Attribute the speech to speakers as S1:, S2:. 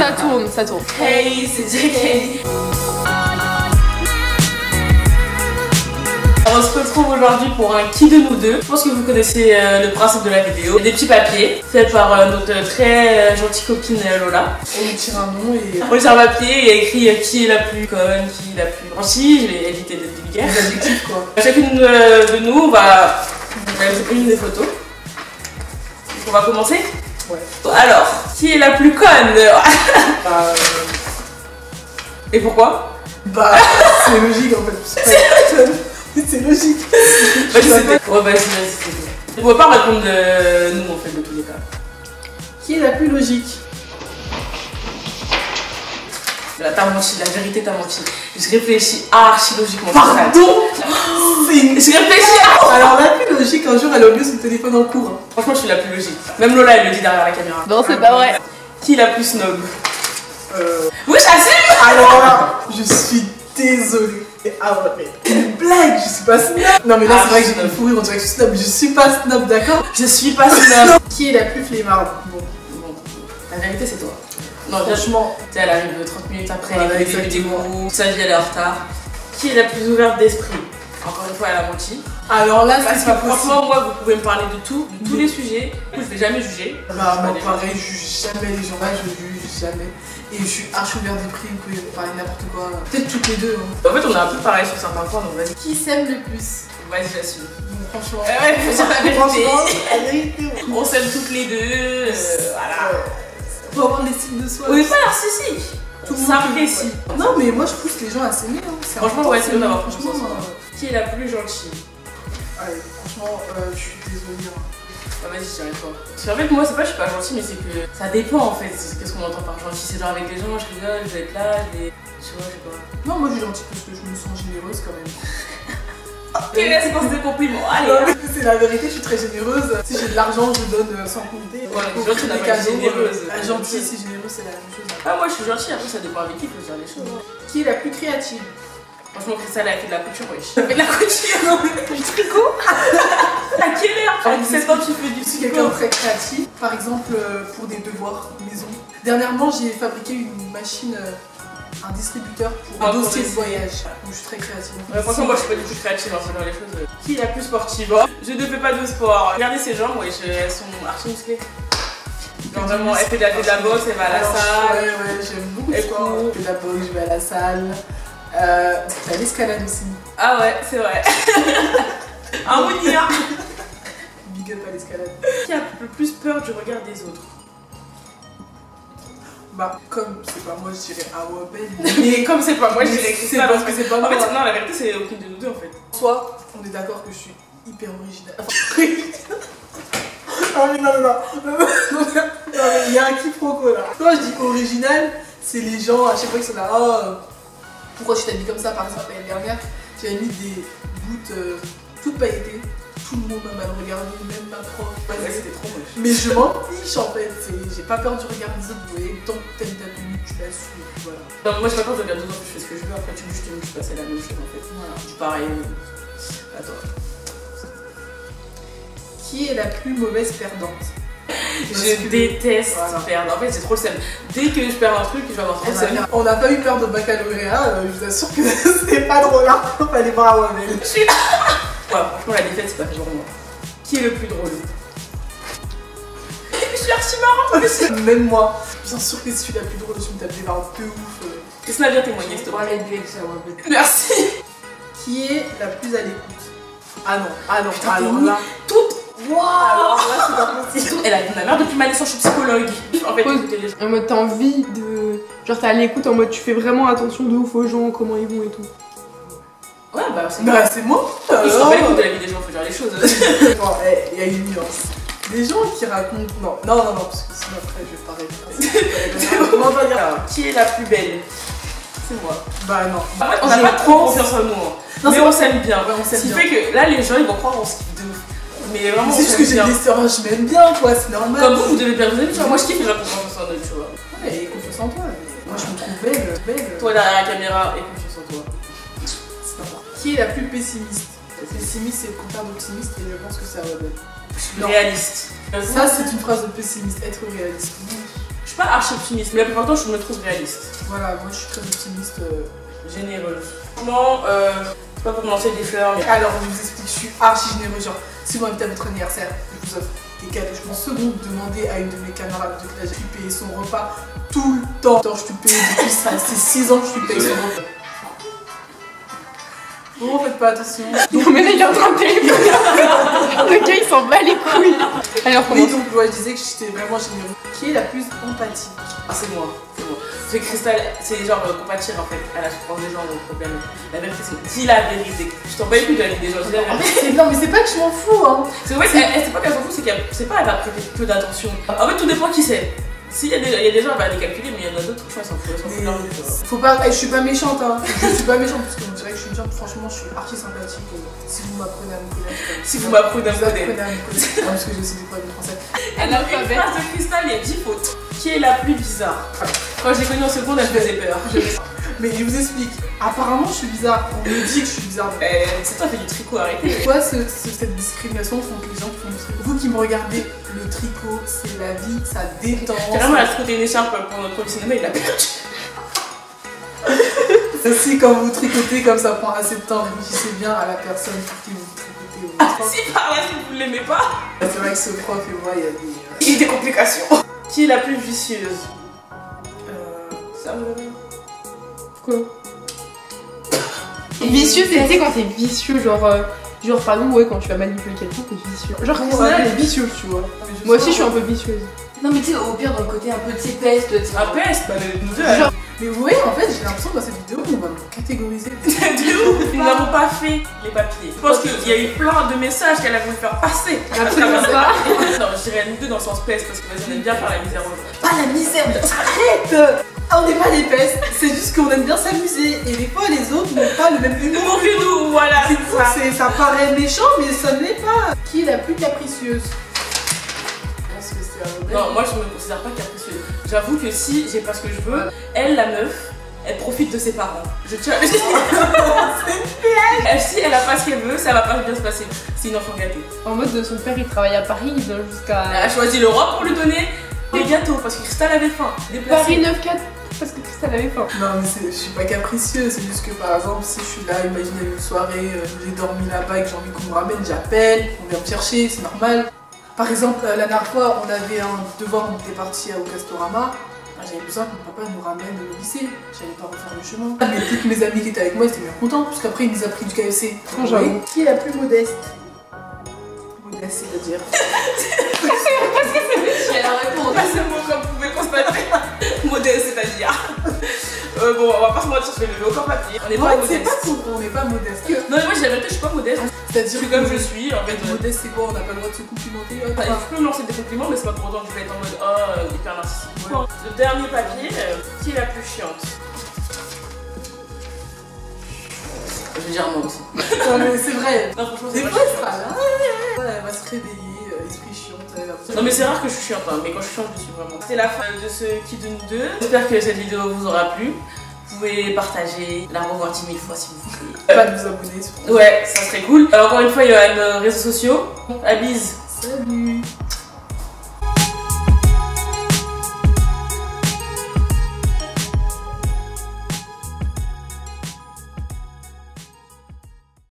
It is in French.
S1: Ça tourne, ça tourne.
S2: Hey, c'est JK. On se retrouve aujourd'hui pour un qui de nous deux. Je pense que vous connaissez le principe de la vidéo. Des petits papiers faits par notre très gentille copine Lola.
S3: On lui tire un nom et...
S2: On lui tire un papier et il y a écrit qui est la plus conne, qui est la plus gentille. Je vais éviter d'être vulgaire.
S3: des adjectifs quoi.
S2: Chacune de nous, on va mettre une des photos. On va commencer.
S3: Ouais.
S2: Alors, qui est la plus conne? Et pourquoi?
S3: Bah, c'est logique en fait. C'est logique.
S2: Ouais, vas-y. On va pas répondre de nous en fait, de tous les cas.
S3: Qui est la plus logique?
S2: Là, t'as menti, la vérité t'as menti. Je réfléchis archi logiquement.
S3: Pardon.
S2: Je réfléchis.
S3: Alors la plus logique, un jour elle a oublié son téléphone en cours. Hein.
S2: Franchement, je suis la plus logique. Même Lola, elle le dit derrière la caméra.
S1: Non, c'est pas vrai.
S2: Qui est la plus snob? Oui, j'assume.
S3: Alors là, je suis désolée. Ah ouais, mais une blague, je suis pas snob. Non mais là c'est vrai que j'ai une fou rire, on dirait que je suis snob, je suis pas snob, d'accord?
S2: Je suis pas snob.
S3: Qui est la plus flemmarde? Bon,
S2: la vérité c'est toi. Non,
S3: franchement,
S2: tu sais, elle arrive 30 minutes après,
S3: voilà,
S2: elle est des goûts, sa vie elle est en retard. Qui est la plus ouverte d'esprit? Encore une fois, elle a menti.
S3: alors là c'est pas
S2: franchement, moi vous pouvez me parler de tout, de tous les sujets. Du coup, je vais jamais juger.
S3: Bah moi pareil, je juge jamais les gens là, je juge jamais. Et je suis archi ouvert d'esprit, vous pouvez me parler de n'importe quoi. Peut-être toutes les deux. Hein.
S2: En fait, on est un peu pareil sur certains points, donc vas-y.
S3: Qui s'aime le plus?
S2: Vas-y, j'assume.
S3: Bon, franchement,
S2: Ouais, faut dire la vérité.
S3: la vérité.
S2: On s'aime toutes les deux. Voilà.
S3: Faut avoir l'estime de soi.
S2: On n'est pas narcissique.
S3: Tout le
S2: On
S3: monde
S2: s'apprécie.
S3: peut. Non mais moi je pousse les gens à s'aimer. Hein.
S2: Franchement, ouais, c'est bien d'avoir
S3: franchement.
S2: Qui est la plus gentille?
S3: Allez, franchement, je suis désolée. Hein.
S2: Ah, vas-y, je dirais toi. Parce qu'en fait, moi, c'est pas je suis pas gentille, mais c'est que ça dépend en fait. Qu'est-ce qu'on entend par gentil? C'est genre avec les gens, je rigole, je vais être là, je vais. Tu vois, je sais pas.
S3: Non, moi je suis gentille parce que je me sens généreuse quand même.
S2: Quelle est des compliments? Allez!
S3: Non, mais c'est la vérité, je suis très généreuse. Si j'ai de l'argent, je donne sans compter.
S2: Voilà, gentil, on n'a pas dit généreuse.
S3: Gentil, si généreuse, c'est la même chose.
S2: Ah, moi je suis gentille, après ça dépend avec qui, faut se dire les choses.
S3: Qui est la plus créative?
S2: Franchement, Christelle, elle a fait de la couture, wesh. Elle fait de la couture, non? Du tricot? À quelle heure? À 17 ans, tu fais du
S3: Je suis
S2: tricot.
S3: quelqu'un de très créatif. Par exemple, pour des devoirs maison. Dernièrement, j'ai fabriqué une machine, un distributeur pour un dossier de voyage. Donc je suis très créative.
S2: Ouais, franchement, moi je suis pas du tout créative en faisant les choses. Qui est la plus sportive? Je ne fais pas de sport. Regardez ses jambes, wesh, elles sont archi musclées. Genre vraiment, elle fait de la boxe, elle va à la salle.
S3: Ouais, j'aime beaucoup le sport. Je fais de la boxe, je vais à la salle. T'as l'escalade aussi.
S2: Ah ouais, c'est vrai. Un mounir.
S3: Big up à l'escalade.
S2: Qui a le plus peur du regard des autres?
S3: Bah, comme c'est pas moi, je dirais Awa Ben.
S2: Mais comme c'est pas moi, je dirais que
S3: c'est parce que c'est pas moi.
S2: En fait, non, la vérité, c'est aucune de nous deux en fait.
S3: Soit, on est d'accord que je suis hyper originale. Ah mais non, il y a un quiproquo là. Quand je dis original, c'est les gens à chaque fois qui sont là, oh, pourquoi je t'habille comme ça par exemple l'année dernière, j'avais mis des gouttes toutes pailletées, tout le monde m'a mal regardé, même ma prof.
S2: Ouais, c'était trop moche.
S3: Mais je m'en fiche en fait, j'ai pas peur du regard des autres, vous voyez, tant que t'aimes ta tenue, tu la suis, voilà.
S2: Non, moi j'ai pas peur de regarder les autres, je fais ce que je veux, après tu me juges, je passe à la même chose en fait. Voilà, je suis pareil. À toi.
S3: Qui est la plus mauvaise perdante?
S2: Je déteste perdre. En fait, c'est trop le seum. Dès que je perds un truc, je vais avoir trop le seum.
S3: On n'a pas eu peur de baccalauréat, je vous assure que c'est pas drôle, hein. Fallait voir à moi-même.
S2: Ouais, franchement, la défaite, c'est pas fait pour moi. Qui est le plus drôle? Je suis archi marrante.
S3: Même moi, bien sûr que je suis la plus drôle, je me tape des barres de ouf.
S2: Qu'est-ce qu'on a bien témoigné, s'il te plaît? Merci.
S3: Qui est la plus à l'écoute? Ah non, alors
S2: là. Toute.
S3: Waouh. Alors là, c'est pas possible.
S2: Elle a ma mère depuis ma naissance, je suis psychologue. En fait, écoutez les gens.
S1: En mode, t'as envie de. Genre, t'es à l'écoute en mode, tu fais vraiment attention de ouf aux gens, comment ils vont et tout.
S2: Ouais, bah c'est
S3: bah, c'est moi.
S2: Je suis pas l'écoute de la vie des gens, faut dire les choses.
S3: Bon, il y a une nuance. Les gens qui racontent. Non, parce que sinon après, je vais pas répondre.
S2: Comment on va dire? Qui est la plus belle? C'est moi.
S3: Bah non.
S2: En fait, on n'a pas trop confiance en nous. Non, mais on s'aime bien.
S3: Ouais, on s'aime
S2: Ce qui
S3: bien.
S2: fait que là, les gens ils vont croire en ce qu'ils de ouf. Mais vraiment,
S3: c'est juste que j'ai des sœurs, je m'aime bien, quoi, c'est normal.
S2: Comme vous devez bien vous aimer, tu vois. Moi, je kiffe les gens qui ont confiance en eux, tu vois.
S3: Ouais, et confiance en toi. Moi, je me trouve belle.
S2: Toi, derrière la caméra, et confiance en toi.
S3: C'est n'importe. Qui est la plus pessimiste? Pessimiste, c'est le contraire d'optimiste, et je pense que c'est rebelle.
S2: Réaliste.
S3: Ça, c'est une phrase de pessimiste, être réaliste.
S2: Je suis pas archi optimiste, mais la plupart du temps je me trouve réaliste.
S3: Voilà, moi je suis très optimiste.
S2: Généreuse. Franchement, c'est pas pour me lancer des fleurs. Mais...
S3: Alors je vous explique, je suis archi généreuse. Genre, si vous invitez à votre anniversaire, je vous offre des cadeaux. Je pense seconde demander à une de mes camarades de classe, je lui paye son repas tout le temps. Attends, je te paye depuis ça, c'est 6 ans que je lui paye son repas. Bon, faites pas attention.
S1: Non mais là il est en train de téléphoner. Le gars il s'en bat les couilles. Alors comment
S3: Oui, donc je disais que j'étais vraiment généreuse. Qui est la plus empathique?
S2: Ah, c'est moi, c'est moi. C'est Cristal, c'est genre compatir en fait à la souffrance des gens, aux problèmes. La vérité, c'est dis la vérité. Je t'en bats les couilles de la vie des gens, dis la vérité.
S3: Non, mais c'est pas que je m'en fous, hein.
S2: C'est vrai, c'est pas qu'elle s'en fout, c'est pas elle va prêter peu d'attention. En fait, tout dépend qui c'est. S'il y a des gens, elle va les calculer, mais il y en a d'autres, franchement, elles s'en foutent leur vie.
S3: Faut pas, je suis pas méchante, hein. Je suis pas méchante parce qu'on dirait que je suis méchante. Franchement, je suis archi sympathique. Si vous m'apprenez à me connaître,
S2: si vous m'apprenez à me
S3: connaître,
S2: connaître.
S3: parce que je sais des problèmes français.
S2: Alors, une phrase de Cristal, il y a 10 fautes. Qui est la plus bizarre? Quand je l'ai connue en seconde, elle faisait peur.
S3: Mais je vous explique. Apparemment, je suis bizarre. On me dit que je suis bizarre.
S2: C'est toi, fait du tricot, arrêtez.
S3: Pourquoi cette discrimination font que les gens font du tricot? Vous qui me regardez, le tricot, c'est la vie, ça détend.
S2: Carrément, elle a tricoté une écharpe pour notre cinéma, il l'a perdu.
S3: Si quand vous tricotez comme ça prend assez de temps, réfléchissez bien à la personne pour qui vous tricotez.
S2: Si par là, si vous ne l'aimez pas.
S3: C'est vrai que ce prof et moi, il y a des...
S2: Il y a des complications. Qui est la plus vicieuse? Ça
S1: Quoi? Vicieux, c'est quand t'es vicieux, genre par exemple, ouais, quand tu vas manipuler quelqu'un, t'es vicieux. Genre, Christina, elle est vicieuse, tu vois. Moi aussi, je suis un peu vicieuse.
S4: Non, mais tu sais, au pire, dans le côté un peu de peste, tu sais.
S2: Ah, peste, bah, nous deux.
S1: Genre,
S3: Mais vous voyez, en fait, j'ai l'impression que dans cette vidéo, on va me catégoriser.
S2: Nous n'avons pas fait les papiers. Je pense qu'il y a eu plein de messages qu'elle a voulu faire passer.
S1: absolument pas.
S2: Non, je dirais nous deux dans le sens peste parce que vas-y, on aime bien faire la misère aux gens.
S3: Pas la misère, arrête! Ah, on n'est pas des pestes, c'est juste qu'on aime bien s'amuser. Et des fois, les autres n'ont pas le même humour.
S2: Humour que nous, voilà.
S3: Ça paraît méchant, mais ça ne l'est pas. Qui est la plus capricieuse? Je pense que c'est un modèle.
S2: Non, moi je me considère pas capricieuse. J'avoue que si j'ai pas ce que je veux, elle, la meuf, elle profite de ses parents. Je tiens à le dire. Si elle a pas ce qu'elle veut, ça va pas bien se passer. C'est une enfant gâtée.
S1: En mode de son père, il travaille à Paris, il vient jusqu'à
S2: Elle a choisi le roi pour lui donner des gâteaux parce que Cristal avait faim.
S1: Paris 9-4 parce que Cristal avait faim.
S3: Non, mais je suis pas capricieuse, c'est juste que par exemple, si je suis là, imaginez une soirée, j'ai dormi là-bas et que j'ai envie qu'on me ramène, j'appelle, on vient me chercher, c'est normal. Par exemple, la dernière fois, on avait un devoir, on était parti au Castorama. J'avais besoin que mon papa nous ramène au lycée, j'allais pas refaire le chemin. Mais toutes mes amis qui étaient avec moi, ils étaient bien contents, parce qu'après, ils nous ont pris du KFC.
S1: J'avoue.
S3: Qui est la plus modeste? Modeste, c'est-à-dire
S4: Elle a répondu.
S2: Pas ce mot comme vous pouvez constater. Modeste, c'est-à-dire. Bon, on va pas se mentir, je vais lever aucun papier. On n'est pas
S3: c'est
S2: modeste.
S3: pas tout, on n'est pas modeste.
S2: Non, mais moi, j'ai la vérité, je suis pas modeste. Je
S3: C'est-à-dire
S2: suis comme je suis, en fait.
S3: Modeste, c'est quoi? On n'a pas le droit de se complimenter.
S2: Enfin, il faut me lancer des compliments, mais c'est pas pour autant que je vais être en mode oh, hyper narcissique.
S3: Ouais.
S2: Le dernier papier, qui est la plus chiante? Je veux dire moi aussi.
S3: Non, mais c'est vrai.
S2: Non, franchement,
S3: Des
S2: c'est
S3: fois,
S2: pas
S3: elle
S2: chiant.
S3: sera là, elle va se réveiller, esprit chiante.
S2: Non, mais c'est rare que je suis chiante, hein, mais quand je suis chiante, je suis vraiment. C'est la fin de ce qui de nous deux. J'espère que cette vidéo vous aura plu. Vous pouvez partager, la revoir 10 000 fois si vous voulez.
S3: Pas de vous abonner surtout.
S2: Ouais, ça serait cool. Alors, encore une fois, il y a nos réseaux sociaux. À bise.
S3: Salut.